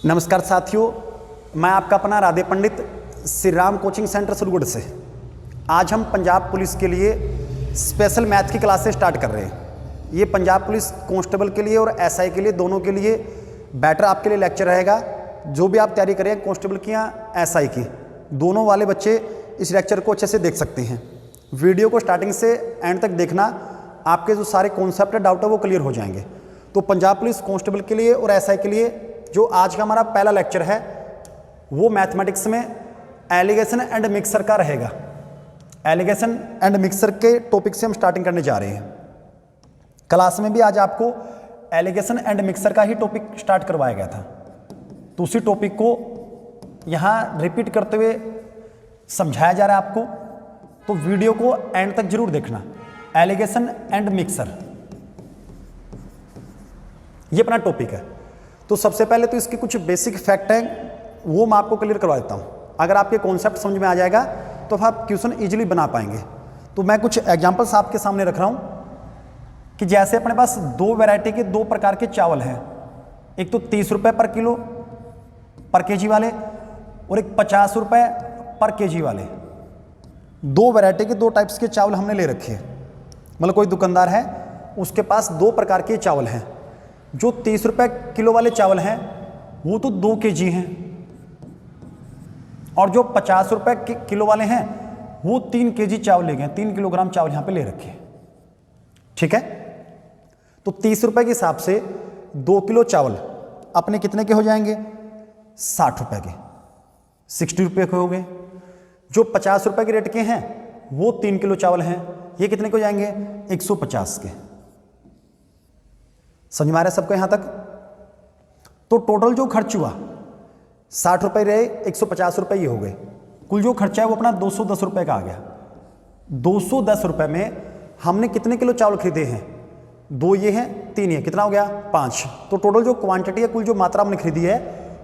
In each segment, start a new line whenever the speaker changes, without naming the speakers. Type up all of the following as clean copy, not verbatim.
नमस्कार साथियों, मैं आपका अपना राधे पंडित श्री राम कोचिंग सेंटर सुरगुड़ से। आज हम पंजाब पुलिस के लिए स्पेशल मैथ की क्लासेस स्टार्ट कर रहे हैं। ये पंजाब पुलिस कांस्टेबल के लिए और एसआई के लिए, दोनों के लिए बेटर आपके लिए लेक्चर रहेगा। जो भी आप तैयारी करें कांस्टेबल की या एसआई की, दोनों वाले बच्चे इस लेक्चर को अच्छे से देख सकते हैं। वीडियो को स्टार्टिंग से एंड तक देखना, आपके जो सारे कॉन्सेप्ट डाउट है वो क्लियर हो जाएंगे। तो पंजाब पुलिस कांस्टेबल के लिए और एसआई के लिए जो आज का हमारा पहला लेक्चर है वो मैथमेटिक्स में एलिगेशन एंड मिक्सर का रहेगा। एलिगेशन एंड मिक्सर के टॉपिक से हम स्टार्टिंग करने जा रहे हैं। क्लास में भी आज आपको एलिगेशन एंड मिक्सर का ही टॉपिक स्टार्ट करवाया गया था, तो उसी टॉपिक को यहाँ रिपीट करते हुए समझाया जा रहा है आपको। तो वीडियो को एंड तक जरूर देखना। एलिगेशन एंड मिक्सर ये अपना टॉपिक है। तो सबसे पहले तो इसके कुछ बेसिक फैक्ट हैं, वो मैं आपको क्लियर करवा देता हूँ। अगर आपके कॉन्सेप्ट समझ में आ जाएगा तो आप क्वेश्चन इजीली बना पाएंगे। तो मैं कुछ एग्जांपल्स आपके सामने रख रहा हूँ कि जैसे अपने पास दो वैरायटी के, दो प्रकार के चावल हैं। एक तो 30 रुपये पर किलो पर केजी वाले और एक 50 रुपये पर केजी वाले। दो वैरायटी के, दो टाइप्स के चावल हमने ले रखे हैं। मतलब कोई दुकानदार है, उसके पास दो प्रकार के चावल हैं। जो 30 रुपये किलो वाले चावल हैं वो तो 2 केजी हैं, और जो 50 रुपये किलो वाले हैं वो 3 केजी चावल ले गए, 3 किलोग्राम चावल यहाँ पे ले रखे। ठीक है, तो 30 रुपये के हिसाब से 2 किलो चावल अपने कितने के हो जाएंगे? 60 रुपये के, 60 रुपये के हो गए। जो 50 रुपये के रेट के हैं वो 3 किलो चावल हैं, ये कितने के हो जाएंगे? 150 के। समझ में आ रहा है सबको यहाँ तक? तो टोटल जो खर्च हुआ 60 रुपये रहे, 150 रुपये ये हो गए। कुल जो खर्चा है वो अपना 210 रुपये का आ गया। 210 रुपये में हमने कितने किलो चावल खरीदे हैं? 2 ये हैं, 3 ये, कितना हो गया? 5। तो टोटल जो क्वांटिटी है, कुल जो मात्रा हमने खरीदी है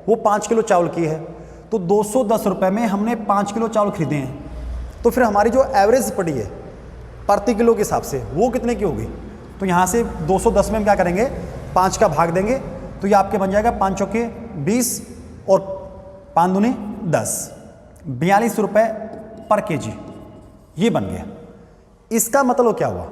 वो 5 किलो चावल की है। तो 210 रुपये में हमने 5 किलो चावल खरीदे हैं। तो फिर हमारी जो एवरेज पड़ी है प्रति किलो के हिसाब से वो कितने की होगी? तो यहाँ से 210 में हम क्या करेंगे? 5 का भाग देंगे, तो ये आपके बन जाएगा 5 चौके 20 और 5 दूनी 10, 42 रुपये पर केजी। ये बन गया। इसका मतलब क्या हुआ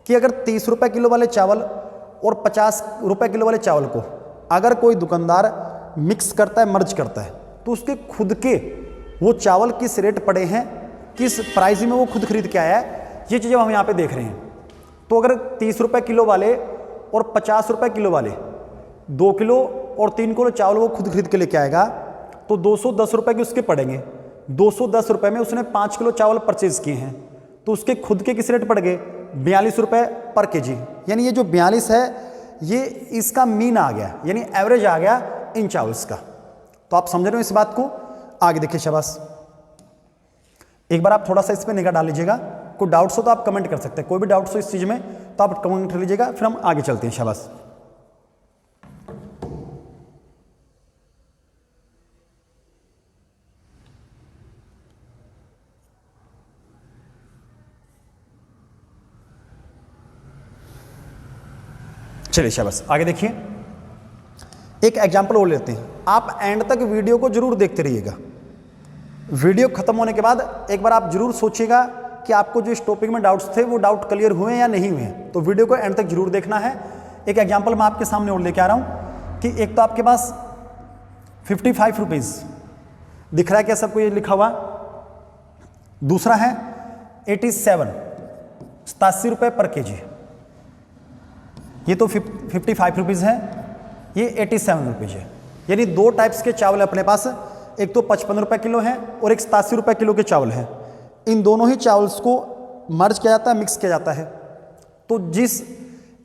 कि अगर 30 रुपये किलो वाले चावल और 50 रुपये किलो वाले चावल को अगर कोई दुकानदार मिक्स करता है, मर्ज करता है, तो उसके खुद के वो चावल किस रेट पड़े हैं, किस प्राइस में वो खुद खरीद के आया है, ये चीज़ें हम यहाँ पे देख रहे हैं। तो अगर 30 रुपये किलो वाले और 50 रुपये किलो वाले 2 किलो और 3 किलो चावल वो खुद खरीद के लेके आएगा, तो 210 रुपये के उसके पड़ेंगे। 210 रुपये में उसने 5 किलो चावल परचेज किए हैं, तो उसके खुद के किस रेट पड़ गए? 42 रुपये पर केजी। यानी ये जो 42 है ये इसका मीन आ गया, यानी एवरेज आ गया इन चावल्स का। तो आप समझ रहे हो इस बात को? आगे देखिए, शाबाश। एक बार आप थोड़ा सा इस पर निगाह डाल लीजिएगा। कोई डाउट्स हो तो आप कमेंट कर सकते हैं। कोई भी डाउट्स हो इस चीज़ में तो आप कमेंट कर लीजिएगा, फिर हम आगे चलते हैं। शाबाश। चलिए शाबाश, आगे देखिए। एक एग्जांपल और लेते हैं। आप एंड तक वीडियो को जरूर देखते रहिएगा। वीडियो खत्म होने के बाद एक बार आप जरूर सोचिएगा कि आपको जो इस टॉपिक में डाउट्स थे वो डाउट क्लियर हुए या नहीं हुए। तो वीडियो को एंड तक जरूर देखना है। एक एग्जांपल मैं आपके सामने और लेके आ रहा हूँ कि एक तो आपके पास 55 रुपीज़ दिख रहा है क्या सबको? ये लिखा हुआ। दूसरा है 87 रुपये पर केजी। ये तो 55 रुपीज़ है, ये 87 रुपीज़ है। यानी दो टाइप्स के चावल है अपने पास। एक तो 55 रुपये किलो है और एक 87 रुपये किलो के चावल हैं। इन दोनों ही चावल्स को मर्ज किया जाता है, मिक्स किया जाता है। तो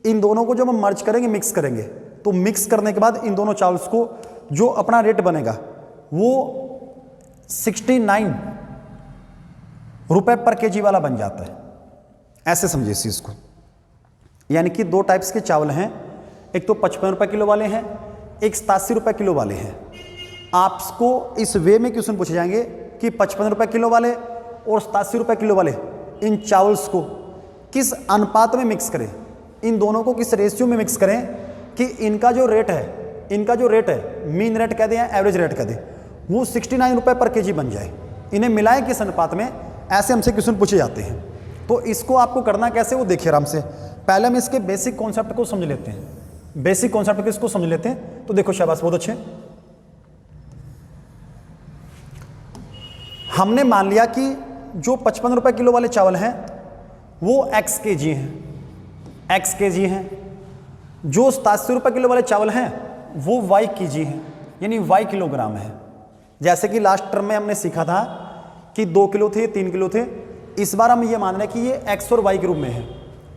इन दोनों को जब हम मर्ज करेंगे, मिक्स करेंगे, तो मिक्स करने के बाद इन दोनों चावल्स को जो अपना रेट बनेगा वो 69 रुपये पर केजी वाला बन जाता है। ऐसे समझिए इस चीज़ को। यानी कि दो टाइप्स के चावल हैं, एक तो 55 रुपये किलो वाले हैं, एक 87 रुपये किलो वाले हैं। आपको इस वे में क्वेश्चन पूछे जाएंगे कि 55 रुपये किलो वाले और 87 रुपये किलो वाले इन चावल्स को किस अनुपात में मिक्स करें, इन दोनों को किस रेशियो में मिक्स करें कि इनका जो रेट है इनका जो रेट है, मीन रेट कह दें या एवरेज रेट कह दें, वो 69 रुपये पर केजी बन जाए। इन्हें मिलाएं किस अनुपात में, ऐसे हमसे क्वेश्चन पूछे जाते हैं। तो इसको आपको करना कैसे वो देखिए आराम से। पहले हम इसके बेसिक कॉन्सेप्ट को समझ लेते हैं। बेसिक कॉन्सेप्ट किसको समझ लेते हैं, तो देखो शाबाश, बहुत अच्छे। हमने मान लिया कि जो 55 रुपये किलो वाले चावल हैं वो x kg हैं, x kg हैं। जो 87 रुपये किलो वाले चावल हैं वो y kg हैं, यानी y किलोग्राम है। जैसे कि लास्ट टर्म में हमने सीखा था कि 2 किलो थे, 3 किलो थे। इस बार हम ये मान रहे हैं कि ये x और y के रूप में है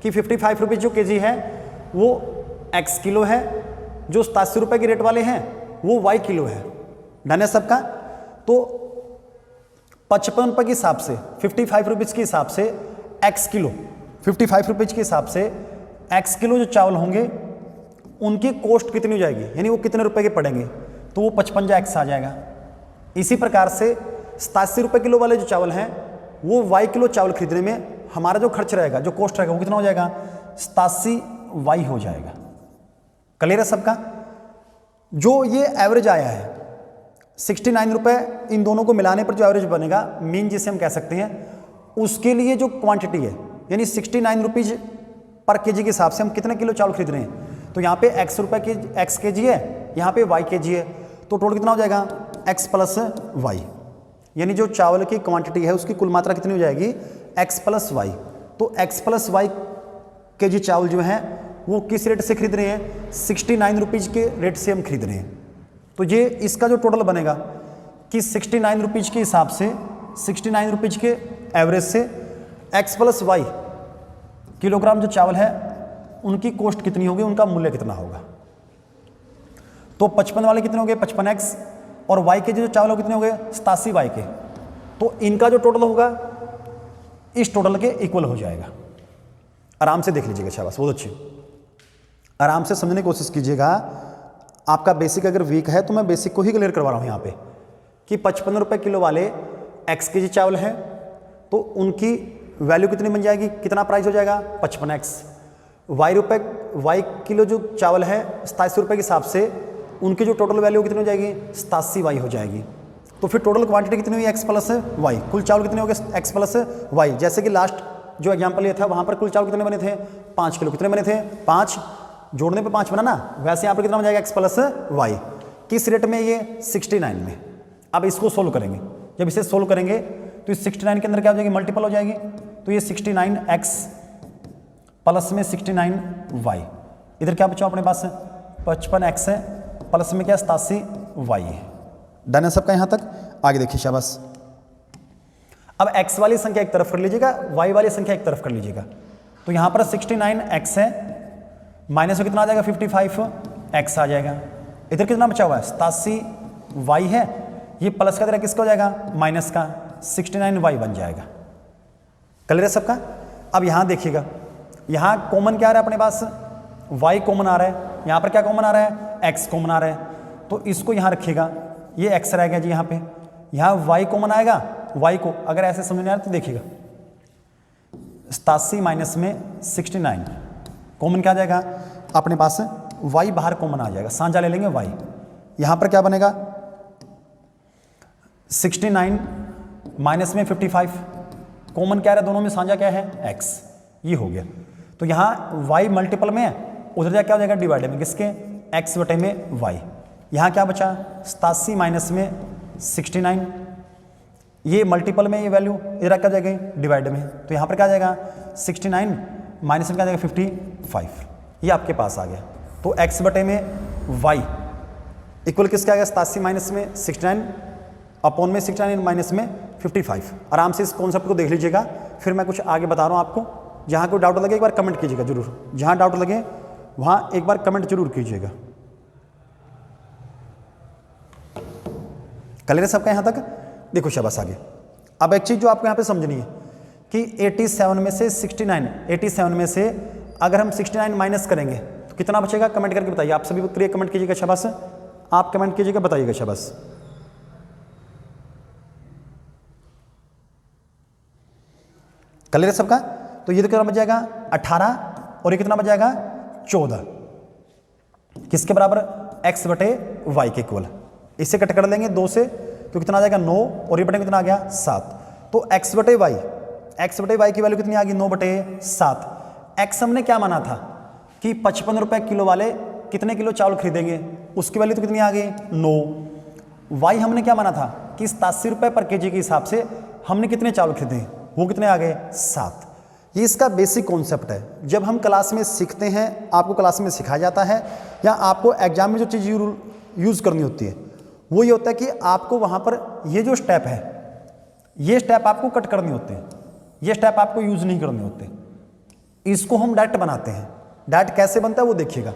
कि 55 रुपये जो केजी है वो x किलो है, जो 87 रुपये के रेट वाले हैं वो y किलो है। डन है सबका। तो 55 रुपये के हिसाब से, 55 रुपीज़ के हिसाब से x किलो, 55 रुपीज़ के हिसाब से x किलो जो चावल होंगे उनकी कॉस्ट कितनी हो जाएगी, यानी वो कितने रुपए के पड़ेंगे, तो वो 55 x आ जाएगा। इसी प्रकार से 87 रुपये किलो वाले जो चावल हैं वो y किलो चावल खरीदने में हमारा जो खर्च रहेगा, जो कॉस्ट रहेगा, वो कितना हो जाएगा, 87 y हो जाएगा। क्लियर है सबका। जो ये एवरेज आया है 69 रुपये, इन दोनों को मिलाने पर जो एवरेज बनेगा, मीन जिसे हम कह सकते हैं, उसके लिए जो क्वांटिटी है, यानी 69 रुपीज़ पर केजी के हिसाब से हम कितने किलो चावल खरीद रहे हैं, तो यहाँ पे x केजी है, यहाँ पे y केजी है, तो टोटल कितना हो जाएगा, x प्लस y, यानी जो चावल की क्वांटिटी है उसकी कुल मात्रा कितनी हो जाएगी, x प्लस y। तो x प्लस y केजी चावल जो है वो किस रेट से खरीद रहे हैं, 69 रुपीज़ के रेट से हम खरीद रहे हैं। तो ये इसका जो टोटल बनेगा कि 69 रुपीज़ के हिसाब से, 69 रुपीज़ के एवरेज से x प्लस y किलोग्राम जो चावल है उनकी कॉस्ट कितनी होगी, उनका मूल्य कितना होगा। तो 55 वाले कितने हो गए, 55x, और y के जो चावल कितने हो गए, 87 y के। तो इनका जो टोटल होगा इस टोटल के इक्वल हो जाएगा। आराम से देख लीजिएगा, शाबाश, बहुत अच्छी। आराम से समझने की कोशिश कीजिएगा। आपका बेसिक अगर वीक है तो मैं बेसिक को ही क्लियर करवा रहा हूँ यहाँ पे कि 55 रुपये किलो वाले x केजी चावल हैं तो उनकी वैल्यू कितनी बन जाएगी, कितना प्राइस हो जाएगा, 55x। y किलो जो चावल है 87 रुपये के हिसाब से उनकी जो टोटल वैल्यू कितनी हो जाएगी, 87 y हो जाएगी। तो फिर टोटल क्वांटिटी कितनी हुई, x प्लस y। कुल चावल कितने हो गए, x प्लस y। जैसे कि लास्ट जो एग्जाम्पल ये था वहाँ पर कुल चावल कितने बने थे, 5 किलो। कितने बने थे, 5, जोड़ने पे 5 बना ना, वैसे यहाँ पर कितना हो जाएगा, x प्लस y। किस रेट में, ये 69 में। अब इसको सोल्व करेंगे, जब इसे सोल्व करेंगे तो इस 69 के अंदर क्या हो जाएगी, मल्टीपल हो जाएगी। तो ये 69x प्लस में 69y, इधर क्या बचा अपने पास, 55x है, प्लस में क्या 87y है। डन है सबका यहाँ तक। आगे देखिए, शाबाश। अब x वाली संख्या एक तरफ कर लीजिएगा, y वाली संख्या एक तरफ कर लीजिएगा। तो यहाँ पर 69x है, माइनस में कितना आ जाएगा, 55x आ जाएगा। इधर कितना बचा हुआ है, 87y है, ये प्लस का तरह किसका हो जाएगा, माइनस का, 69y बन जाएगा। क्लियर है सबका। अब यहाँ देखिएगा, यहाँ कॉमन क्या आ रहा है अपने पास, y कॉमन आ रहा है, यहाँ पर क्या कॉमन आ रहा है, x कॉमन आ रहा है। तो इसको यहाँ रखिएगा, ये x रहेगा जी यहाँ पे, यहाँ y कॉमन आएगा। y को अगर ऐसे समझ नहीं आ रहा तो देखिएगा, 87 माइनस में 69 कॉमन क्या आ जाएगा अपने पास, y बाहर कॉमन आ जाएगा, साझा ले लेंगे y। यहाँ पर क्या बनेगा, 69 माइनस में 55, कॉमन क्या है दोनों में, साझा क्या है, x, ये हो गया। तो यहाँ y मल्टीपल में है, उधर जा क्या हो जाएगा, डिवाइड में किसके, x बटे में y। यहाँ क्या बचा, 87 माइनस में 69, ये मल्टीपल में, ये वैल्यू इधर क्या हो जाएगी, डिवाइड में। तो यहाँ पर क्या आ जाएगा, 69 माइनस में क्या आ जाएगा, 55, ये आपके पास आ गया। तो x बटे में y इक्वल किसका आ गया, 87 माइनस में 69 अपॉन में 69 माइनस में 55। आराम से इस कॉन्सेप्ट को देख लीजिएगा, फिर मैं कुछ आगे बता रहा हूँ आपको। जहाँ कोई डाउट लगे एक बार कमेंट कीजिएगा जरूर, जहाँ डाउट लगे वहाँ एक बार कमेंट जरूर कीजिएगा। क्लियर है सबका यहाँ तक। देखो शाबाश, आगे। अब एक चीज़ जो आपको यहाँ पे समझनी है कि 87 में से 87 में से अगर हम 69 माइनस करेंगे तो कितना बचेगा, कमेंट करके बताइए। आप सभी क्लियर कमेंट कीजिएगा, शाबाश। आप कमेंट कीजिएगा, बताइएगा, शाबाश। क्लियर है सबका। तो ये तो कितना बच जाएगा, 18, और ये कितना बच जाएगा, 14। किसके बराबर, x बटे वाई के इक्वल। इसे कट कर लेंगे 2 से तो कितना आ जाएगा 9 और ये बटे कितना आ गया 7। तो x बटे वाई की वैल्यू कितनी आ गई 9 बटे 7। x हमने क्या माना था कि 55 रुपये किलो वाले कितने किलो चावल खरीदेंगे, उसकी वैल्यू तो कितनी आ गई 9। y हमने क्या माना था कि 87 रुपये पर केजी के हिसाब से हमने कितने चावल खरीदे, वो कितने आ गए 7। ये इसका बेसिक कॉन्सेप्ट है। जब हम क्लास में सीखते हैं, आपको क्लास में सिखाया जाता है या आपको एग्जाम में जो चीज़ यूज़ करनी होती है वो ये होता है कि आपको वहाँ पर ये जो स्टेप है, ये स्टेप आपको कट करने होते हैं, ये स्टेप आपको यूज़ नहीं करने होते। इसको हम डायरेक्ट बनाते हैं। डायरेक्ट कैसे बनता है वो देखिएगा,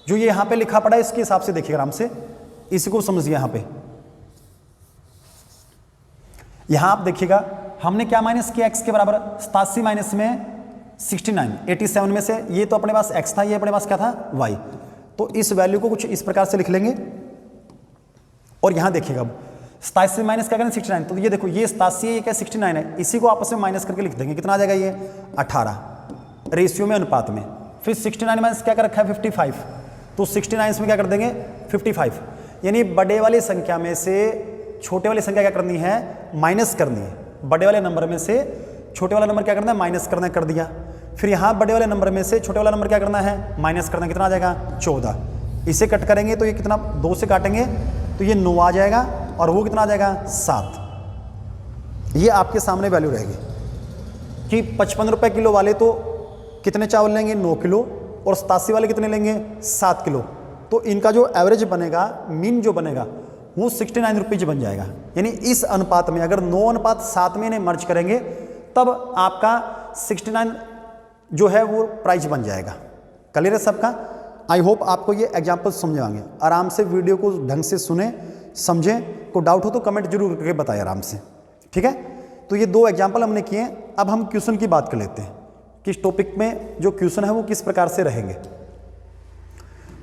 जो ये यहाँ पे लिखा पड़ा है इसके हिसाब से देखिएगा आराम से, इसको समझिए। यहाँ पे यहाँ आप देखिएगा हमने क्या माइनस किया x के बराबर 87 माइनस में 69, 87 में से ये तो अपने पास x था, ये अपने पास क्या था y। तो इस वैल्यू को कुछ इस प्रकार से लिख लेंगे और यहाँ देखिएगा 87 माइनस क्या करें 69, तो ये देखो ये 87 है, ये क्या 69 है, इसी को आपस में माइनस करके लिख देंगे। कितना आ जाएगा ये 18 रेशियो में, अनुपात में। फिर 69 माइनस क्या कर रखा है 55, तो 69 में क्या कर देंगे 55। यानी बड़े वाली संख्या में से छोटे वाली संख्या क्या करनी है माइनस करनी है। बड़े वाले नंबर में से छोटे वाला नंबर क्या करना है माइनस करना है, कर दिया। फिर यहाँ बड़े वाले नंबर में से छोटे वाला नंबर क्या करना है माइनस करना है। कितना आ जाएगा 14। इसे कट करेंगे तो ये कितना 2 से काटेंगे तो ये 9 आ जाएगा और वो कितना आ जाएगा 7। ये आपके सामने वैल्यू रहेगी कि 55 रुपये किलो वाले तो कितने चावल लेंगे 9 किलो और 87 वाले कितने लेंगे 7 किलो। तो इनका जो एवरेज बनेगा, मीन जो बनेगा वो 69 रुपीज़ बन जाएगा। यानी इस अनुपात में अगर 9:7 में इन्हें मर्ज करेंगे तब आपका 69 जो है वो प्राइस बन जाएगा। क्लियर है सबका? आई होप आपको ये एग्जाम्पल समझ आएंगे। आराम से वीडियो को ढंग से सुने समझें, को डाउट हो तो कमेंट जरूर करके बताएं आराम से, ठीक है। तो ये 2 एग्जाम्पल हमने किए। अब हम क्वेश्चन की बात कर लेते हैं, किस टॉपिक में जो क्वेश्चन है वो किस प्रकार से रहेंगे।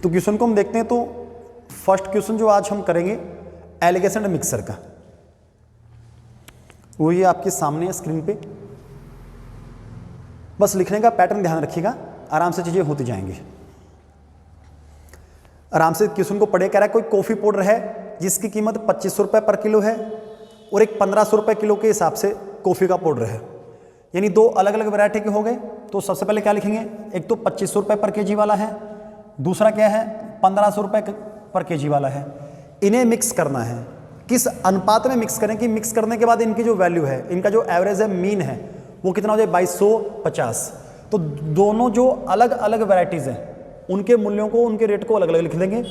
तो क्वेश्चन को हम देखते हैं। तो फर्स्ट क्वेश्चन जो आज हम करेंगे एलिगेशन एंड मिक्सर का, वो ये आपके सामने स्क्रीन पे। बस लिखने का पैटर्न ध्यान रखिएगा, आराम से चीजें होती जाएंगी। आराम से क्वेश्चन को पढ़े। कह रहा है कोई कॉफी पाउडर है जिसकी कीमत 2500 रुपये पर किलो है और एक 1500 रुपये किलो के हिसाब से कॉफी का पाउडर है, यानी 2 अलग अलग वैरायटी के हो गए। तो सबसे पहले क्या लिखेंगे, एक तो 2500 रुपये पर केजी वाला है, दूसरा क्या है 1500 रुपये पर केजी वाला है। इन्हें मिक्स करना है। किस अनुपात में मिक्स करें कि मिक्स करने के बाद इनकी जो वैल्यू है, इनका जो एवरेज है, मीन है, वो कितना हो जाए 2250। तो दोनों जो अलग अलग वैरायटीज़ हैं उनके मूल्यों को, उनके रेट को अलग अलग लिख देंगे।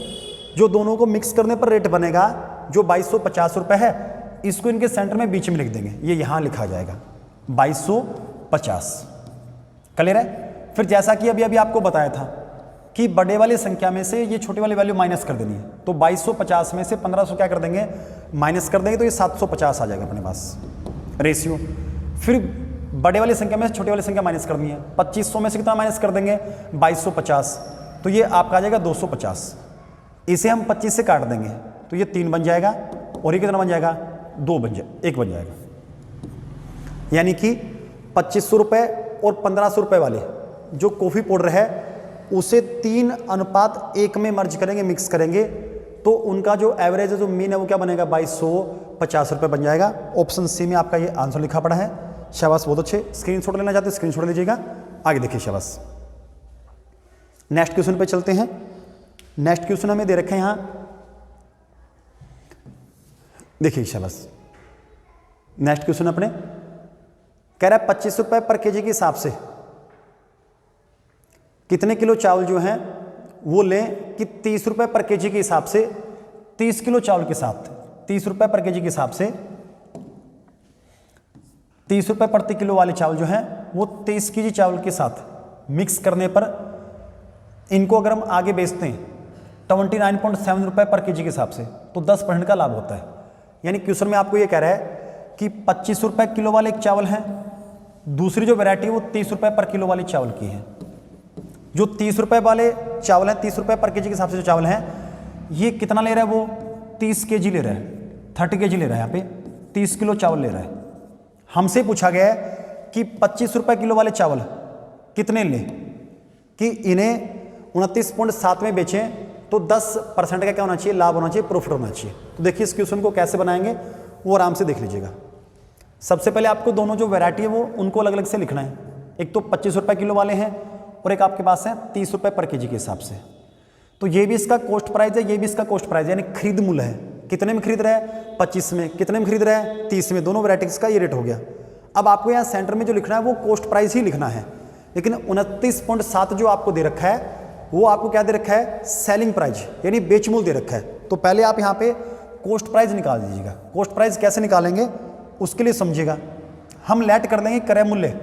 जो दोनों को मिक्स करने पर रेट बनेगा जो 2250 रुपये है, इसको इनके सेंटर में बीच में लिख देंगे, ये यहाँ लिखा जाएगा 2250। क्लियर है? फिर जैसा कि अभी अभी आपको बताया था कि बड़े वाली संख्या में से ये छोटी वाली वैल्यू माइनस कर देनी है। तो 2250 में से 1500 क्या कर देंगे माइनस कर देंगे, तो ये 750 आ जाएगा अपने पास रेशियो। फिर बड़े वाली संख्या में से छोटी वाली संख्या माइनस करनी है। 2500 में से कितना माइनस कर देंगे 2250, तो ये आपका आ जाएगा 250। इसे हम 25 से काट देंगे तो ये 3 बन जाएगा और ये कितना बन जाएगा 1 बन जाएगा। यानी कि 2500 रुपये और 1500 रुपये वाले जो कॉफ़ी पाउडर है उसे 3:1 में मर्ज करेंगे, मिक्स करेंगे, तो उनका जो एवरेज है, जो मीन है, वो क्या बनेगा 2250 रुपये बन जाएगा। ऑप्शन सी में आपका ये आंसर लिखा पड़ा है। शाबाश, बहुत अच्छे। स्क्रीनशॉट लेना चाहते हैं स्क्रीनशॉट लीजिएगा। आगे देखिए, शाबाश। नेक्स्ट क्वेश्चन पे चलते हैं। नेक्स्ट क्वेश्चन हमें दे रखे हैं यहाँ, देखिए शाबाश। नेक्स्ट क्वेश्चन अपने कह रहा है 25 रुपये पर केजी के हिसाब से कितने किलो चावल जो हैं वो लें कि 30 रुपये पर केजी के हिसाब से 30 किलो चावल के साथ 30 रुपये पर केजी के हिसाब से 30 रुपये प्रति किलो वाले चावल जो हैं वो 30 केजी चावल के साथ मिक्स करने पर इनको अगर हम आगे बेचते हैं 29.7 रुपये पर केजी के हिसाब से तो 10% का लाभ होता है। यानी क्वेश्चन में आपको ये कह रहा है कि 25 रुपये किलो वाले एक चावल है, दूसरी जो वैरायटी है वो 30 रुपये पर किलो वाले चावल की है। जो 30 रुपये वाले चावल हैं, 30 रुपये पर केजी के हिसाब से जो चावल हैं, ये कितना ले रहा है, वो 30 केजी ले रहा है, 30 केजी ले रहा है, यहाँ पे 30 किलो चावल ले रहा है। हमसे पूछा गया है कि 25 रुपये किलो वाले चावल कितने लें कि इन्हें 29.7 में बेचें तो 10% का क्या होना चाहिए, लाभ होना चाहिए, प्रॉफिट होना चाहिए। तो देखिए इस क्वेश्चन को कैसे बनाएंगे वो आराम से देख लीजिएगा। सबसे पहले आपको दोनों जो वैरायटी है वो उनको अलग अलग से लिखना है। एक तो 25 रुपये किलो वाले हैं और एक आपके पास है 30 रुपये पर केजी के हिसाब से। तो ये भी इसका कॉस्ट प्राइस है, ये भी इसका कॉस्ट प्राइस है, यानी खरीद मूल्य है। कितने में खरीद रहा है, 25 में, कितने में खरीद रहा है, 30 में, दोनों वैरायटीज का ये रेट हो गया। अब आपको यहाँ सेंटर में जो लिखना है वो कॉस्ट प्राइस ही लिखना है, लेकिन 29.7 जो आपको दे रखा है वो आपको क्या दे रखा है, सेलिंग प्राइस यानी बेच मूल्य दे रखा है। तो पहले आप यहाँ पे कॉस्ट प्राइस निकाल दीजिएगा। कॉस्ट प्राइस कैसे निकालेंगे उसके लिए समझिएगा, हम लेट कर देंगे क्रय मूल्य,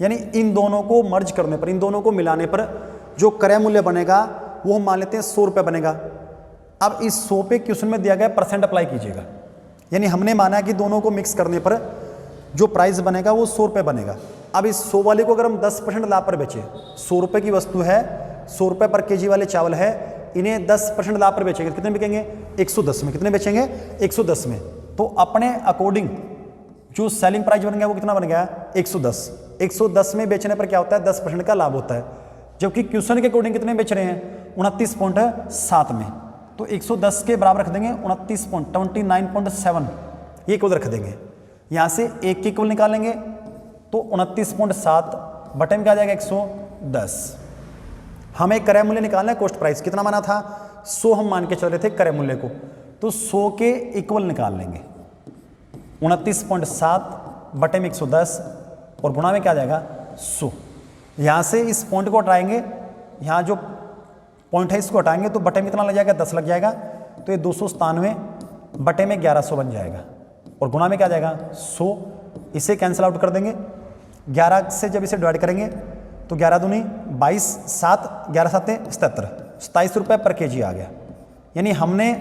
यानी इन दोनों को मर्ज करने पर, इन दोनों को मिलाने पर जो क्रय मूल्य बनेगा वो हम मान लेते हैं 100 रुपये बनेगा। अब इस 100 पे क्वेश्चन में दिया गया परसेंट अप्लाई कीजिएगा, यानी हमने माना है कि दोनों को मिक्स करने पर जो प्राइस बनेगा वो 100 रुपये बनेगा। अब इस 100 वाले को अगर हम 10% लाभ पर बेचें, 100 रुपये की वस्तु है, 100 रुपये पर केजी वाले चावल है, इन्हें 10% लाभ पर बेचेंगे, कितने बिकेंगे, 110 में। कितने बेचेंगे, 110 में। तो अपने अकॉर्डिंग जो सेलिंग प्राइस बन गया वो कितना बन गया, 110। 110 में बेचने पर क्या होता है, 10% का लाभ होता है, जबकि क्वेश्चन के अकॉर्डिंग कितने बेच रहे हैं, 29.7 में। तो 110 के बराबर रख देंगे 29.7, ये इक्वल रख देंगे। यहाँ से एक की इक्वल निकालेंगे तो 29.7 बटे में क्या आ जाएगा, 110। हमें क्रय मूल्य निकालना है, कॉस्ट प्राइस कितना माना था, 100 हम मान के चल रहे थे क्रय मूल्य को, तो 100 के इक्वल निकाल लेंगे। 29.7 बटे में 110 और गुणा में क्या आ जाएगा, 100। यहाँ से इस पॉइंट को हटाएंगे, यहाँ जो पॉइंट है इसको हटाएंगे तो बटे में कितना लग जाएगा, 10 लग जाएगा। तो ये 297 बटे में 1100 बन जाएगा और गुणा में क्या आ जाएगा, 100। इसे कैंसिल आउट कर देंगे, 11 से जब इसे डिवाइड करेंगे तो 11 दूनी 22, 7, 11 7 77, 27 रुपये पर केजी आ गया। यानी हमने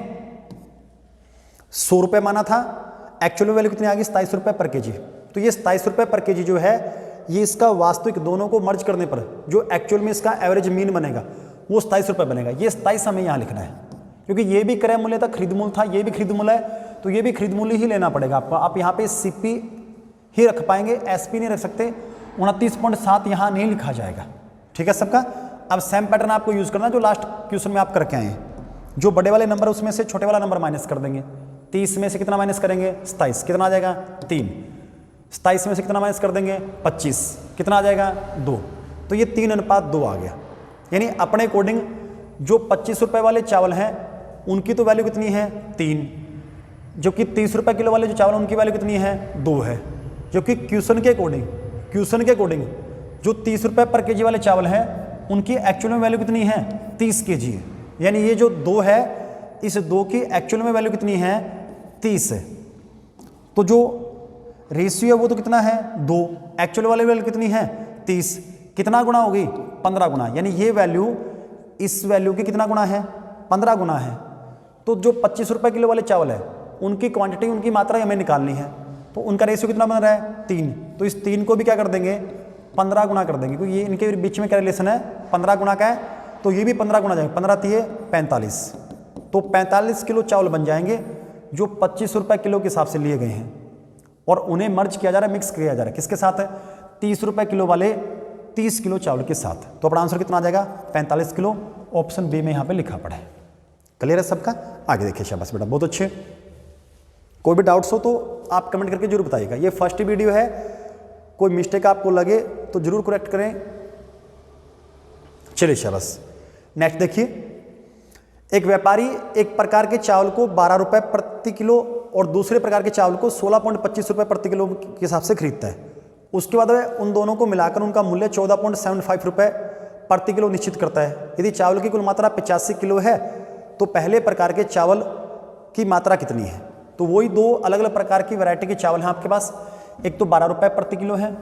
100 रुपये माना था, एक्चुअल वैल्यू कितनी आ गई, 27 रुपये पर केजी। तो ये 27 रुपये पर केजी जो है ये इसका वास्तविक दोनों को मर्ज करने पर जो एक्चुअल में इसका एवरेज मीन बनेगा वो 27 रुपये बनेगा। ये 27 हमें यहाँ लिखना है, क्योंकि ये भी क्रय मूल्य था, खरीद मूल्य था, ये भी खरीद मूल्य है, तो ये भी खरीद मूल्य ही लेना पड़ेगा आपको। आप यहाँ पे सीपी ही रख पाएंगे, एसपी नहीं रख सकते। 29.7 यहाँ नहीं लिखा जाएगा, ठीक है सबका। अब सेम पैटर्न आपको यूज करना जो लास्ट क्वेश्चन में आप करके आए हैं। जो बड़े वाले नंबर उसमें से छोटे वाला नंबर माइनस कर देंगे। 30 में से कितना माइनस करेंगे, 27, कितना आ जाएगा, 3। 27 में से कितना माइनस कर देंगे, 25, कितना आ जाएगा, 2। तो ये 3:2 आ गया। यानी अपने अकॉर्डिंग जो 25 रुपये वाले चावल हैं उनकी तो वैल्यू कितनी है, 3, जो कि 30 रुपये किलो वाले जो चावल उनकी वैल्यू कितनी है, 2 है। जो कि क्वेश्चन के अकॉर्डिंग जो 30 रुपये पर केजी वाले चावल हैं उनकी एक्चुअल में वैल्यू कितनी है, 30 केजी है। यानी ये जो 2 है, इस 2 की एक्चुअल में वैल्यू कितनी है, 30 है। तो जो रेशियो है वो तो कितना है, 2, एक्चुअल वाली वैल्यू कितनी है, 30, कितना गुना होगी, 15 गुना। यानी ये वैल्यू इस वैल्यू की कितना गुना है, 15 गुना है। तो जो 25 रुपये किलो वाले चावल है उनकी क्वांटिटी, उनकी मात्रा हमें निकालनी है, तो उनका रेशियो कितना बन रहा है, 3। तो इस 3 को भी क्या कर देंगे, 15 गुना कर देंगे, क्योंकि ये इनके बीच में क्या रिलेशन है, 15 गुना का है, तो ये भी 15 गुना जाएंगे, 15 3 45। तो 45 किलो चावल बन जाएंगे जो 25 रुपये किलो के हिसाब से लिए गए हैं, और उन्हें मर्ज किया जा रहा है, मिक्स किया जा रहा है, किसके साथ है, 30 रुपये किलो वाले 30 किलो चावल के साथ। तो अपना आंसर कितना आ जाएगा, 45 किलो। ऑप्शन बी में यहाँ पे लिखा पड़ा है। क्लियर है सबका, आगे देखिए। शाबाश बेटा, बहुत अच्छे। कोई भी डाउट्स हो तो आप कमेंट करके जरूर बताइएगा। ये फर्स्ट वीडियो है, कोई मिस्टेक आपको लगे तो जरूर करेक्ट करें। चलिए शाबाश, नेक्स्ट देखिए। एक व्यापारी एक प्रकार के चावल को 12 रुपये प्रति किलो और दूसरे प्रकार के चावल को 16.25 रुपये प्रति किलो के हिसाब से खरीदता है। उसके बाद वह उन दोनों को मिलाकर उनका मूल्य 14.75 रुपये प्रति किलो निश्चित करता है। यदि चावल की कुल मात्रा 85 किलो है तो पहले प्रकार के चावल की मात्रा कितनी है। तो वही 2 अलग अलग प्रकार की वैरायटी के चावल हैं आपके पास। एक तो 12 रुपये प्रति किलो है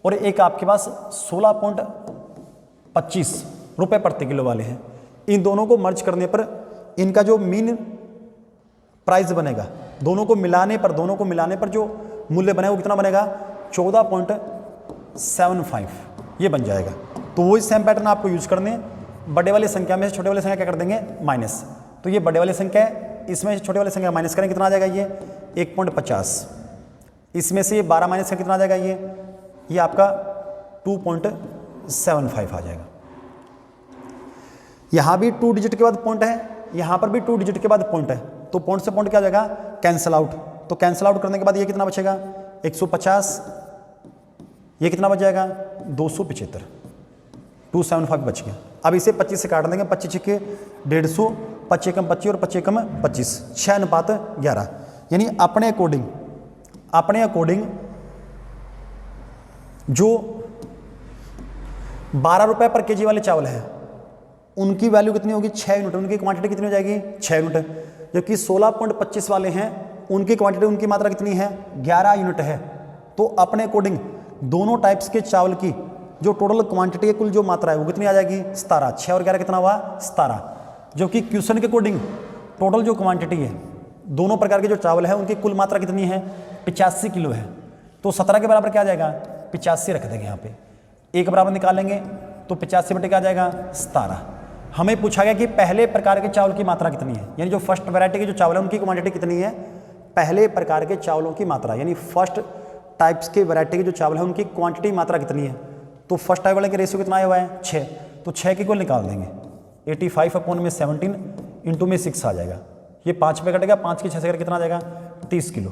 और एक आपके पास 16.25 रुपये प्रति किलो वाले हैं। इन दोनों को मर्ज करने पर इनका जो मीन प्राइस बनेगा, दोनों को मिलाने पर जो मूल्य बनेगा वो कितना बनेगा, 14.75 ये बन जाएगा। तो वही सेम पैटर्न आपको यूज करने हैं। बड़े वाली संख्या में से छोटे वाली संख्या क्या कर देंगे, माइनस। तो ये बड़े वाली संख्या है, इसमें से छोटे वाली संख्या माइनस करें, कितना आ जाएगा, ये 1.50। इसमें से ये 12 माइनस करें, कितना आ जाएगा, ये आपका 2.75 आ जाएगा। यहाँ भी 2 डिजिट के बाद पॉइंट है, यहाँ पर भी 2 डिजिट के बाद पॉइंट है, तो पॉइंट से पॉइंट क्या हो जाएगा, कैंसिल आउट। तो कैंसिल आउट करने के बाद ये कितना बचेगा 150, ये कितना बच जाएगा 275, 275 बच गया। अब इसे 25 से काट देंगे, 25 के 150, 25 एकम 25 और 25 एकम 25, 6:11। यानी अपने अकॉर्डिंग जो 12 रुपए पर केजी वाले चावल है उनकी वैल्यू कितनी होगी, 6 यूनिट, उनकी क्वांटिटी कितनी हो जाएगी 6 यूनिट। जबकि 16.25 वाले हैं उनकी क्वांटिटी, उनकी मात्रा कितनी है 11 यूनिट है। तो अपने अकॉर्डिंग दोनों टाइप्स के चावल की जो टोटल क्वांटिटी है, कुल जो मात्रा है वो कितनी आ जाएगी 17, 6 और 11 कितना हुआ 17। जबकि क्वेश्चन के अकॉर्डिंग टोटल जो क्वांटिटी है दोनों प्रकार के जो चावल है उनकी कुल मात्रा कितनी है 85 किलो है। तो 17 के बराबर क्या आ जाएगा 85 रख देंगे, यहाँ पे एक बराबर निकालेंगे तो 85 बटे क्या आ जाएगा 17। हमें पूछा गया कि पहले प्रकार के चावल की मात्रा कितनी है, यानी जो फर्स्ट वैरायटी के जो चावल है उनकी क्वांटिटी कितनी है, पहले प्रकार के चावलों की मात्रा, यानी फर्स्ट टाइप्स के वैरायटी के जो चावल है उनकी क्वांटिटी मात्रा कितनी है। तो फर्स्ट टाइप वाले के रेशियो कितना आया हुआ है 6, तो 6 की कुल निकाल देंगे, 85/17 इंटू में 6 आ जाएगा, ये 5 पे कटेगा, 5 की 6 से कटेगा कितना आ जाएगा 30 किलो।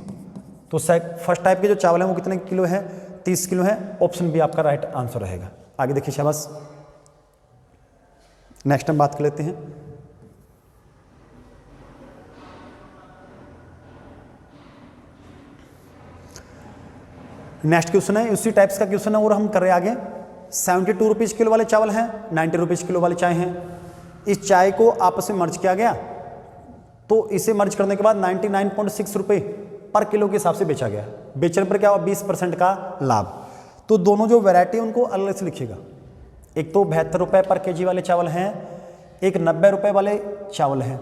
तो फर्स्ट टाइप के जो चावल हैं वो कितने किलो है 30 किलो है। ऑप्शन बी आपका राइट आंसर रहेगा। आगे देखिए शाबाश, नेक्स्ट हम बात कर लेते हैं। नेक्स्ट क्वेश्चन है उसी टाइप्स का क्वेश्चन है और हम कर रहे हैं आगे। 72 रुपीज़ किलो वाले चावल हैं, 90 रुपीज़ किलो वाले चाय हैं। इस चाय को आपस में मर्ज किया गया, तो इसे मर्ज करने के बाद 99.6 रुपये पर किलो के हिसाब से बेचा गया। बेचने पर क्या हुआ 20% का लाभ। तो दोनों जो वैरायटी उनको अलग से लिखिएगा, एक तो 72 रुपये पर केजी वाले चावल हैं, एक 90 रुपये वाले चावल हैं,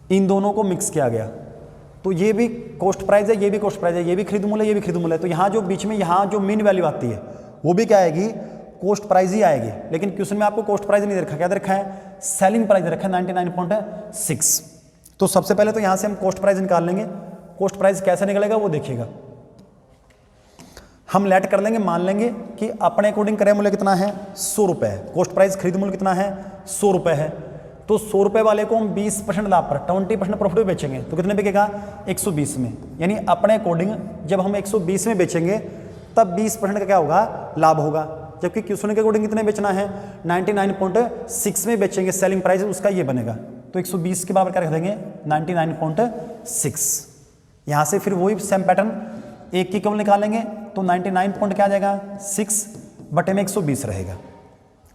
इन दोनों को मिक्स किया गया। तो ये भी कॉस्ट प्राइस है, ये भी कॉस्ट प्राइस है, ये भी खरीद मूल्य है, ये भी खरीद मूल्य है। तो यहाँ जो बीच में यहाँ जो मेन वैल्यू आती है वो भी क्या आएगी कॉस्ट प्राइस ही आएगी। लेकिन क्वेश्चन में आपको कॉस्ट प्राइस नहीं दे रखा, क्या दे रखा है सेलिंग प्राइस दे रखा है 99.6। तो सबसे पहले तो यहाँ से हम कॉस्ट प्राइस निकाल लेंगे। कॉस्ट प्राइस कैसे निकलेगा वो देखिएगा, हम लेट कर लेंगे, मान लेंगे कि अपने अकॉर्डिंग क्रय मूल्य कितना है 100 रुपये है, कॉस्ट प्राइस खरीद मूल्य कितना है 100 रुपये है। तो 100 रुपये वाले को हम 20% लाभ पर 20% प्रॉफिट में बेचेंगे, तो कितने बिकेगा 120 में। यानी अपने अकॉर्डिंग जब हम 120 में बेचेंगे तब 20% का क्या होगा लाभ होगा। जबकि क्वेश्चन के अकॉर्डिंग कितने बेचना है 99.6 में बेचेंगे, सेलिंग प्राइस उसका ये बनेगा। तो 120 के बराबर क्या रख देंगे 99.6। यहाँ से फिर वही सेम पैटर्न एक की केवल निकालेंगे, तो 99 क्या आ जाएगा 6 बटे में 120 रहेगा।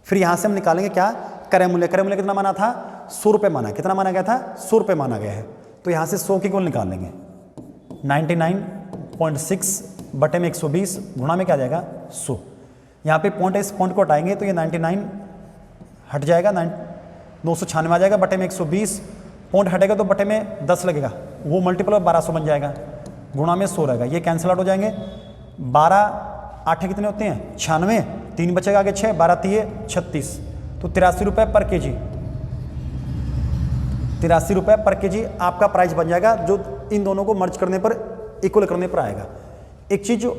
फिर यहाँ से हम निकालेंगे क्या क्रय मूल्य। क्रय मूल्य कितना माना था 100 रुपये माना, कितना माना गया था 100 रुपये माना गया है। तो यहाँ से 100 की केवल निकाल लेंगे, 99.6 बटे में 120 गुणा में क्या आ जाएगा 100। यहाँ पे पॉइंट है, इस पॉइंट को हटाएंगे तो ये 99 हट जाएगा, 996 आ जाएगा, बटे में 120 पॉइंट हटेगा तो बटे में 10 लगेगा, वो मल्टीपल 1200 बन जाएगा, गुणा में 100 रहेगा। ये कैंसिल आउट हो जाएंगे, 12 8 कितने होते हैं 96, 3 बचेगा आगे 6, 12 3 36, तो 83 रुपये पर केजी, 83 रुपये पर केजी आपका प्राइस बन जाएगा, जो इन दोनों को मर्ज करने पर इक्वल करने पर आएगा। एक चीज़ जो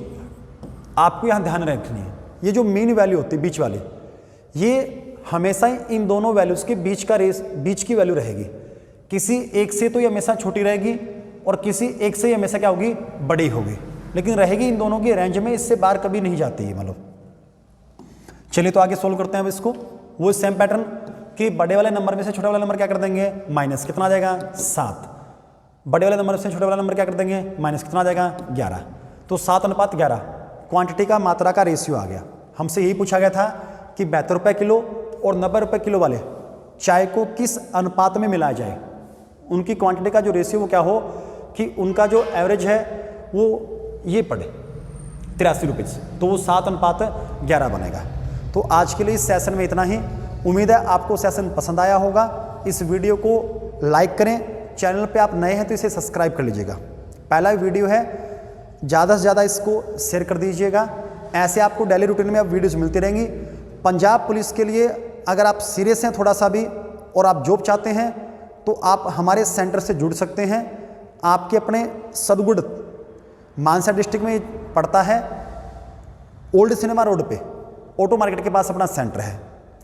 आपको यहाँ ध्यान रखनी है, ये जो मेन वैल्यू होती है बीच वाली, ये हमेशा ही इन दोनों वैल्यूज़ के बीच की वैल्यू रहेगी। किसी एक से तो ये हमेशा छोटी रहेगी और किसी एक से ये हमेशा क्या होगी बड़ी होगी, लेकिन रहेगी इन दोनों की रेंज में, इससे बाहर कभी नहीं जाती है मतलब। चलिए तो आगे सोल्व करते हैं अब इसको। वो सेम पैटर्न कि बड़े वाले नंबर में से छोटे वाला नंबर क्या कर देंगे माइनस, कितना आ जाएगा 7। बड़े वाले नंबर से छोटे वाला नंबर क्या कर देंगे माइनस, कितना आ जाएगा 11। तो 7:11 क्वांटिटी का मात्रा का रेशियो आ गया। हमसे यही पूछा गया था कि 72 रुपये किलो और 90 रुपये किलो वाले चाय को किस अनुपात में मिलाया जाए, उनकी क्वांटिटी का जो रेशियो वो क्या हो कि उनका जो एवरेज है वो ये पड़े 83 रुपीज़, तो वो 7:11 बनेगा। तो आज के लिए इस सेशन में इतना ही। उम्मीद है आपको सेशन पसंद आया होगा। इस वीडियो को लाइक करें, चैनल पे आप नए हैं तो इसे सब्सक्राइब कर लीजिएगा। पहला वीडियो है, ज़्यादा से ज़्यादा इसको शेयर कर दीजिएगा। ऐसे आपको डेली रूटीन में अब वीडियोज़ मिलती रहेंगी। पंजाब पुलिस के लिए अगर आप सीरियस हैं थोड़ा सा भी और आप जॉब चाहते हैं तो आप हमारे सेंटर से जुड़ सकते हैं। आपके अपने सदगुड़ मानसा डिस्ट्रिक्ट में पड़ता है, ओल्ड सिनेमा रोड पे ऑटो मार्केट के पास अपना सेंटर है।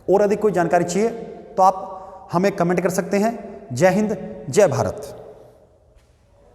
और अधिक कोई जानकारी चाहिए तो आप हमें कमेंट कर सकते हैं। जय हिंद, जय भारत।